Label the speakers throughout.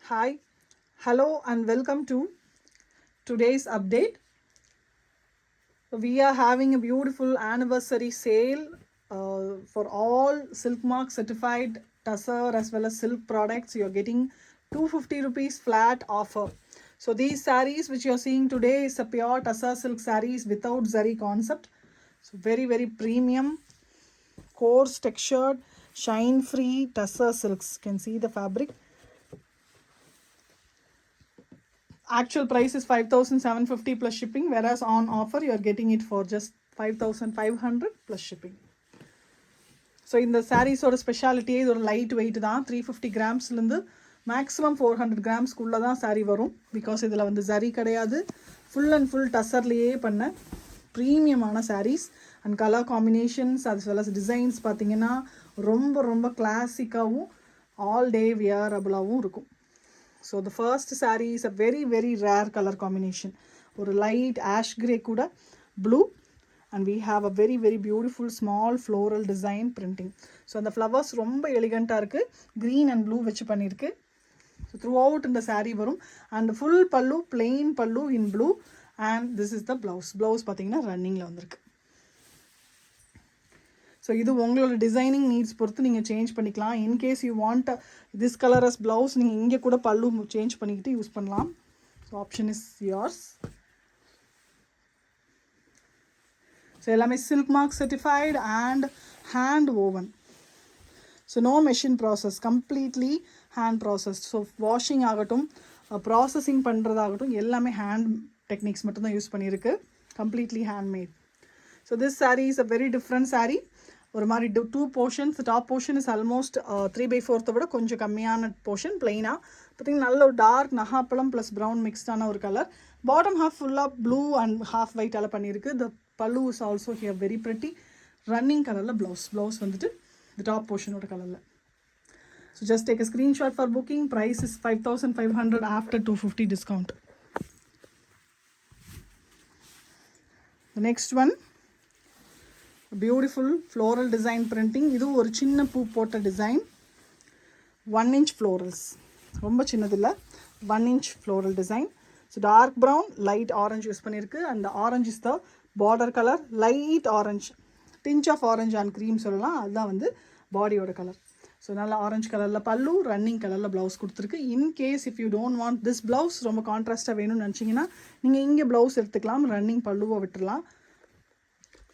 Speaker 1: Hi, hello, and welcome to today's update. We are having a beautiful anniversary sale for all Silk Mark certified tussar as well as silk products. You are getting 250 rupees flat offer. So these sarees which you are seeing today is a pure tussar silk sarees without zari concept. So very premium, coarse textured, shine free tussar silks. You can see the fabric. Actual price is 5,750 plus shipping, whereas on offer you are getting it for just 5,500 plus shipping. So இந்த சாரீஸோட ஸ்பெஷாலிட்டியே இது ஒரு light weight தான். 350 கிராம்ஸ்லேருந்து maximum 400 கிராம்ஸ்க்குள்ளே தான் சாரீ வரும். Because இதில் வந்து ஜரி கிடையாது, full and full டசர்லேயே பண்ண ப்ரீமியமான saris. And colour combinations as well as designs பார்த்திங்கன்னா ரொம்ப கிளாசிக்காகவும் ஆல் டே வியரபுளாகவும் இருக்கும். So the first sari is a very rare colour combination. ஒரு லைட் ஆஷ் கிரே கூட blue, and we have a very beautiful small floral design printing. So அந்த flowers ரொம்ப எலிகண்ட்டாக இருக்குது, green and blue வச்சு பண்ணியிருக்கு. ஸோ த்ரூ அவுட் இந்த saree வரும். And full பல்லு plain பல்லு in blue, and this is the blouse. Blouse பார்த்தீங்கன்னா ரன்னிங்கில் வந்திருக்கு. ஸோ இது உங்களோட டிசைனிங் நீட்ஸ் பொறுத்து நீங்கள் சேஞ்ச் பண்ணிக்கலாம். In case you want this colour as blouse, நீங்கள் இங்கே கூட பல்லு சேஞ்ச் பண்ணிக்கிட்டு யூஸ் பண்ணலாம். So option is yours. So எல்லாமே silk mark certified and hand woven. So no machine process, completely hand process. So washing ஆகட்டும், ப்ராசஸிங் பண்ணுறதாகட்டும், எல்லாமே ஹேண்ட் டெக்னிக்ஸ் மட்டும்தான் யூஸ் பண்ணியிருக்கு. Completely handmade. So this sari is a very different sari. ஒரு மாதிரி two portions. Top portion is almost 3/4 விட கொஞ்சம் கம்மியான போர்ஷன் பிளெயினாக பார்த்திங்கன்னா நல்ல ஒரு டார்க் நகாப்பழம் ப்ளஸ் ப்ரௌன் மிக்ஸ்டான ஒரு கலர். பாட்டம் ஹாஃப் ஃபுல்லாக ப்ளூ அண்ட் ஹாஃப் ஒயிட்டால் பண்ணியிருக்கு. The pallu is also here very pretty running கலரில் ப்ளவுஸ் வந்துட்டு த டாப் போர்ஷனோட கலரில். So just take a screenshot for booking. Price is 5,500 after 250 discount. The next one, beautiful floral design printing. இதுவும் ஒரு சின்ன பூ போட்ட டிசைன். 1 inch ஃப்ளோரல்ஸ், ரொம்ப சின்னதில்லை, 1 inch floral design. So dark brown light orange use பண்ணியிருக்கு. அந்த orange is the border colour. Light orange, tinge of orange and cream சொல்லலாம், அதுதான் வந்து பாடியோட கலர். ஸோ நல்லா ஆரஞ்ச் கலரில் பல்லு, ரன்னிங் கலரில் ப்ளவுஸ் கொடுத்துருக்கு. In case if you don't want this blouse, ரொம்ப கான்ட்ராஸ்ட்டாக வேணும்னு நினச்சிங்கன்னா நீங்கள் இங்கே ப்ளவுஸ் எடுத்துக்கலாம், ரன்னிங் பல்லுவை விட்டுடலாம்.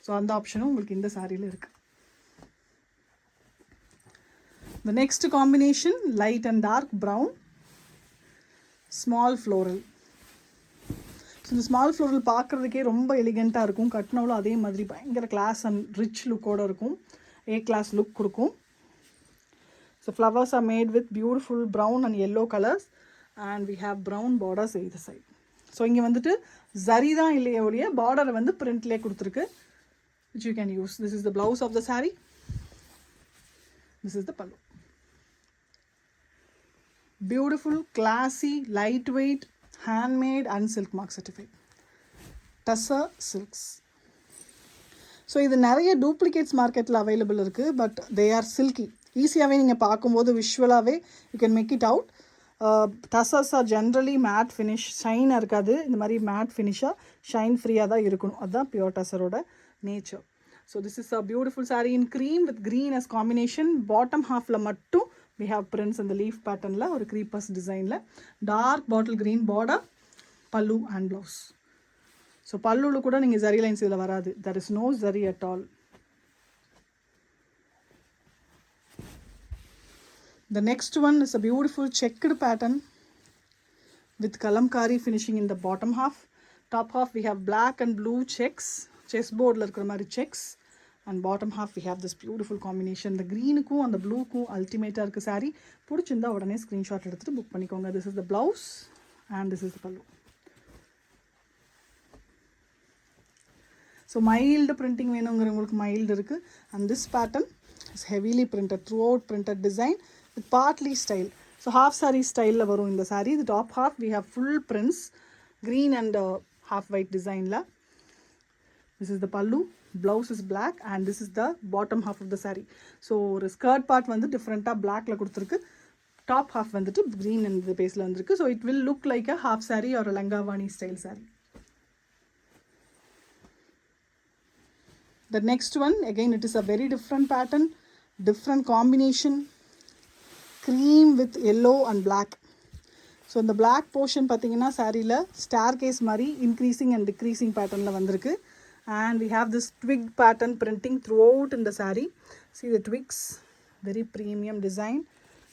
Speaker 1: ஸோ அந்த ஆப்ஷனும் உங்களுக்கு இந்த சாரியில் இருக்குது. The next combination, light and dark brown, small floral. So இந்த ஸ்மால் ஃப்ளோரல் பார்க்குறதுக்கே ரொம்ப எலிகண்ட்டாக இருக்கும். கட்டினவளும் அதே மாதிரி பயங்கர கிளாஸ் அண்ட் ரிச் லுக்கோடு இருக்கும். ஏ கிளாஸ் லுக் கொடுக்கும். So flowers are made with beautiful brown and yellow colours, and we have brown borders either side. ஸோ இங்கே வந்துட்டு ஜரி தான் இல்லையே ஒழிய பார்டரை வந்து பிரிண்ட்லேயே கொடுத்துருக்கு, which you can use. This is the blouse of the saree. This is the pallu. Beautiful, classy, lightweight, handmade and silk mark certified tussar silks. So இது நிறைய டூப்ளிகேட்ஸ் மார்க்கெட்டில் அவைலபிள் இருக்குது, பட் தே ஆர் சில்கி. ஈஸியாகவே நீங்கள் பார்க்கும்போது விஷுவலாகவே you can make it out. Tussars are generally matte finish, ஷைனாக இருக்காது. இந்த மாதிரி மேட் ஃபினிஷாக ஷைன் ஃப்ரீயாக தான் இருக்கணும். அதுதான் pure டசரோட nature. So this is a beautiful saree in cream with green as combination. Bottom half la mattum we have prints in the leaf pattern la or creepers design la. Dark bottle green border, pallu and blouse. So pallu lu kuda ninga zari lines idla varadu. There is no zari at all. The next one is a beautiful checked pattern with kalamkari finishing in the bottom half. Top half we have black and blue checks, chessboard இருக்கிற மாதிரி checks. And bottom half we have this beautiful combination. இந்த க்ரீனுக்கும் அந்த ப்ளூக்கும் அல்டிமேட்டாக இருக்குது சாரீ. பிடிச்சிருந்தா உடனே screenshot எடுத்துகிட்டு புக் பண்ணிக்கோங்க. This is the blouse and this is the pallu. So mild printing வேணுங்கிறவங்களுக்கு மைல்டு இருக்குது. And this pattern is heavily printed, throughout printed design with partly style. So half sari ஸ்டைலில் வரும் இந்த சாரீ. இது top half we have full prints, green and half white design la. This is the pallu, blouse is black, and this is the bottom half of the saree. So ஒரு skirt part வந்து different black la கொடுத்திருக்கு. Top half வந்துட்டு green இந்த பேஸில் வந்திருக்கு. So it will look like a half sari ஒரு லங்காவாணி style sari. The next one, again it is a very different pattern, different combination, cream with yellow and black. So இந்த black portion பார்த்தீங்கன்னா சாரியில் staircase மாதிரி increasing and decreasing patternல வந்திருக்கு. And we have this twig pattern printing throughout in the saree. See the twigs, very premium design.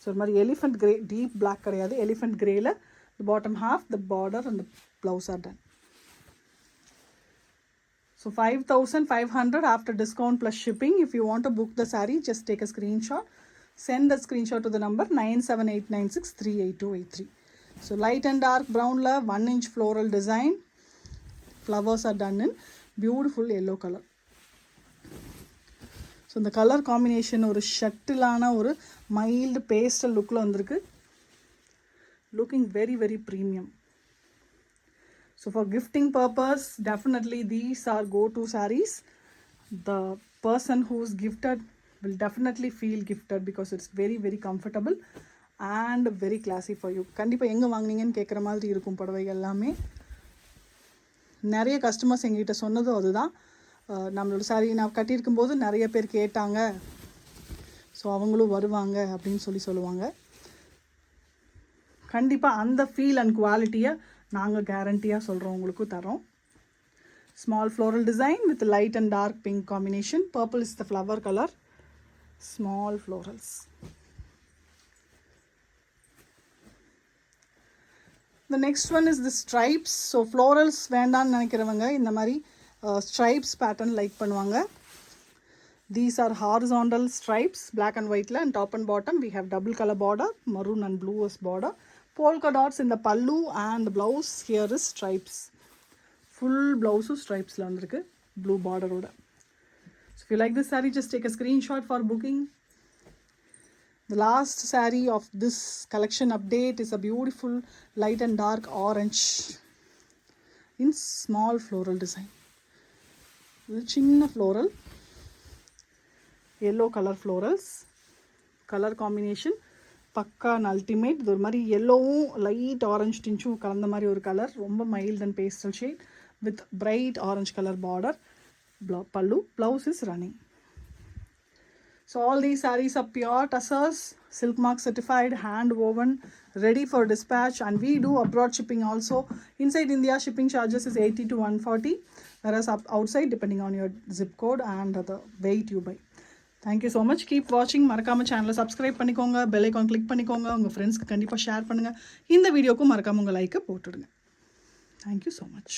Speaker 1: So ஒரு மாதிரி elephant grey, deep black கிடையாது, elephant greyல the bottom half, the border and the blouse are done. So 5,500 after discount plus shipping. If you want to book the saree, just take a screenshot. Send the screenshot to the number 9789638283. So light and dark brown la 1 inch floral design. Flowers are done in beautiful yellow color. So the color combination ஒரு ஷட்டிலான ஒரு mild pastel லுக்கில் வந்திருக்கு. Looking very very premium. So for gifting purpose, definitely these are go-to sarees. The person who's gifted will definitely feel gifted because it's very very comfortable and very classy for you. கண்டிப்பாக எங்கே வாங்கினீங்கன்னு கேட்குற மாதிரி இருக்கும் புடவைகள் எல்லாமே. நிறைய customers எங்ககிட்ட சொன்னதும் அதுதான், நம்மளோட சாரீ நான் கட்டியிருக்கும் போது நிறைய பேர் கேட்டாங்க, ஸோ அவங்களும் வருவாங்க அப்படின்னு சொல்லுவாங்க. கண்டிப்பாக அந்த ஃபீல் அண்ட் குவாலிட்டியை நாங்கள் கேரண்டியாக சொல்கிறோம், உங்களுக்கு தரோம். Small floral design with light and dark pink combination. Purple is the flower colour. Small florals. The next one is the stripes. So florals வேண்டான்னு நினைக்கிறவங்க இந்த மாதிரி stripes pattern லைக் பண்ணுவாங்க. These are horizontal stripes, black and white and top and bottom. We have double color border, maroon and blue as border. Polka dots in the pallu and the blouse here is stripes. Full blouse stripes la vandirukku, blue border oda. So if you like this saree, just take a screenshot for booking. The last saree of this collection update is a beautiful light and dark orange in small floral design. Chinna floral, yellow color florals, color combination பக்கா and ultimate. இது ஒரு மாதிரி எல்லோவும் light orange டிஞ்சும் கலந்த மாதிரி ஒரு colour, ரொம்ப mild and pastel shade with bright orange colour border. Pallu, blouse is running. So all these sarees are pure tussars, silk mark certified, hand woven, ready for dispatch, and we do abroad shipping also. Inside India shipping charges is 80 to 140, whereas outside depending on your zip code and the weight you buy. Thank you so much. Keep watching. மறக்காம சேனலை subscribe பண்ணிக்கோங்க, bell icon click பண்ணிக்கோங்க, உங்கள் ஃப்ரெண்ட்ஸ்க்கு கண்டிப்பாக share பண்ணுங்கள். இந்த வீடியோக்கும் மறக்காம உங்கள் லைக்கை போட்டுடுங்க. Thank you so much.